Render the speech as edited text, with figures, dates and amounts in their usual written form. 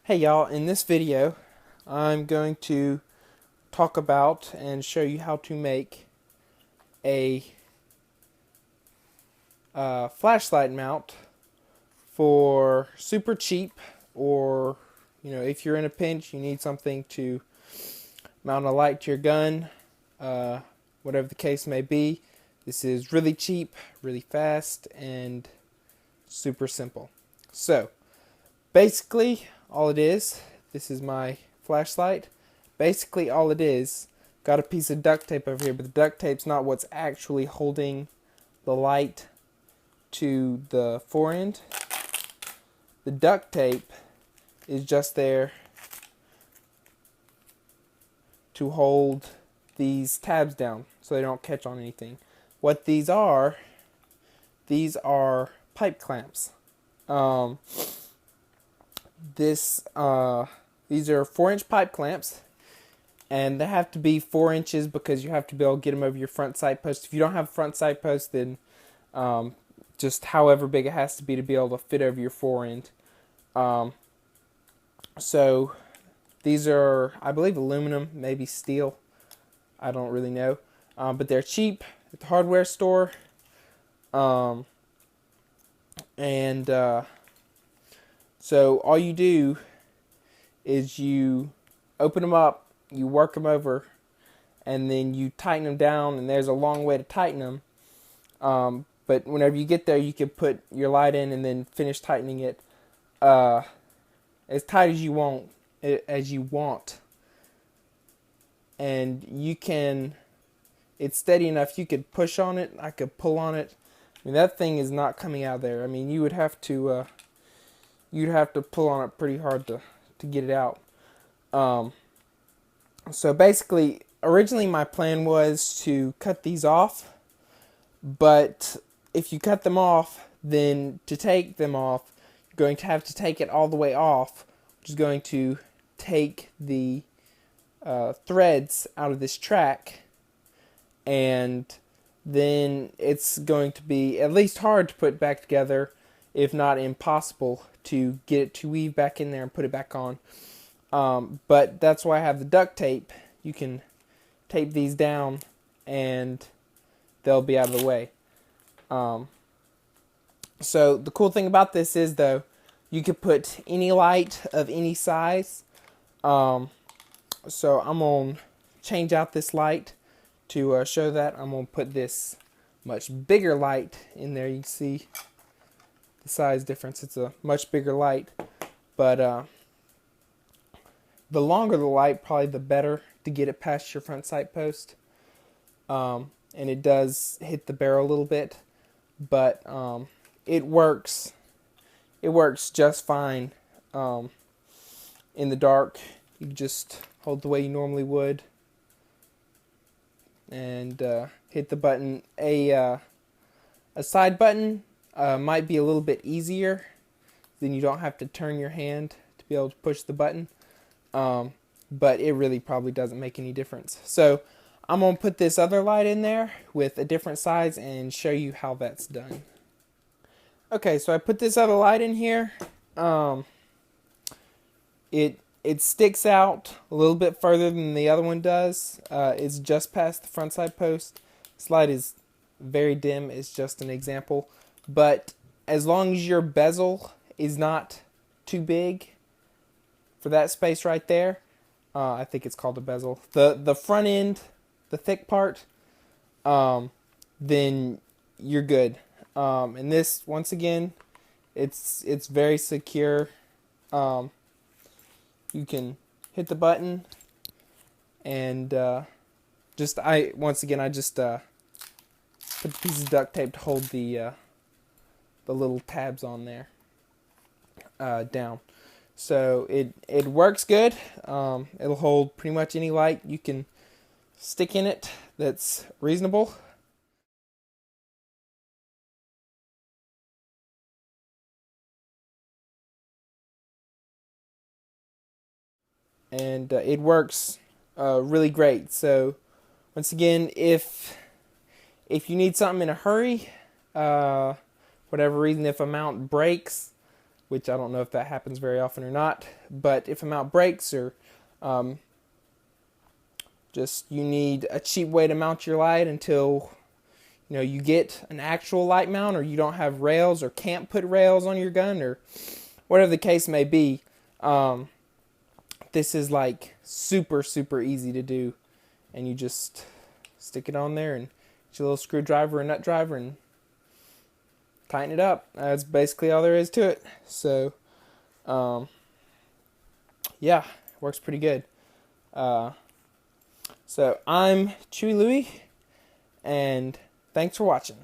Hey y'all, in this video I'm going to talk about and show you how to make a flashlight mount for super cheap, or if you're in a pinch, you need something to mount a light to your gun, whatever the case may be. This is really cheap, really fast, and super simple. So basically all it is, this is my flashlight. Basically all it is, got a piece of duct tape over here, but the duct tape's not what's actually holding the light to the forend. The duct tape is just there to hold these tabs down so they don't catch on anything. What these are pipe clamps. These are 4-inch pipe clamps, and they have to be 4 inches because you have to be able to get them over your front sight post. If you don't have a front sight post, then just however big it has to be able to fit over your forend. So these are, I believe, aluminum, maybe steel. I don't really know, but they're cheap at the hardware store. So all you do is you open them up, you work them over, and then you tighten them down, and there's a long way to tighten them. But whenever you get there, you can put your light in and then finish tightening it as tight as you want, and you can. It's steady enough. You could push on it. I could pull on it. I mean, that thing is not coming out of there. I mean, you would have to pull on it pretty hard to get it out. So basically, originally my plan was to cut these off, but if you cut them off, then to take them off, you're going to have to take it all the way off, which is going to take the threads out of this track, and then it's going to be at least hard to put back together, if not impossible, to get it to weave back in there and put it back on. But that's why I have the duct tape. You can tape these down and they'll be out of the way. So the cool thing about this is, though, you could put any light of any size. So I'm going to change out this light to show that. I'm going to put this much bigger light in there. You can see the size difference. It's a much bigger light, but the longer the light, probably the better to get it past your front sight post. And it does hit the barrel a little bit, but it works just fine in the dark. You just hold the way you normally would and hit the button. A side button might be a little bit easier. Then you don't have to turn your hand to be able to push the button. But it really probably doesn't make any difference. So I'm going to put this other light in there with a different size and show you how that's done. Okay, so I put this other light in here. It sticks out a little bit further than the other one does. It's just past the front side post. This light is very dim. It's just an example. But as long as your bezel is not too big for that space right there, I think it's called a bezel. The front end, the thick part, then you're good. And this, once again, it's very secure. You can hit the button, and I just put the piece of duct tape to hold the little tabs on there down. So it works good. It'll hold pretty much any light you can stick in it that's reasonable. And it works really great. So once again, if you need something in a hurry, whatever reason, if a mount breaks, which I don't know if that happens very often or not. But if a mount breaks, or just you need a cheap way to mount your light until you get an actual light mount, or you don't have rails or can't put rails on your gun, or whatever the case may be, this is like super easy to do. And you just stick it on there and get your little screwdriver or nut driver and tighten it up. That's basically all there is to it. So yeah, works pretty good. So I'm Chewy Louie, and thanks for watching.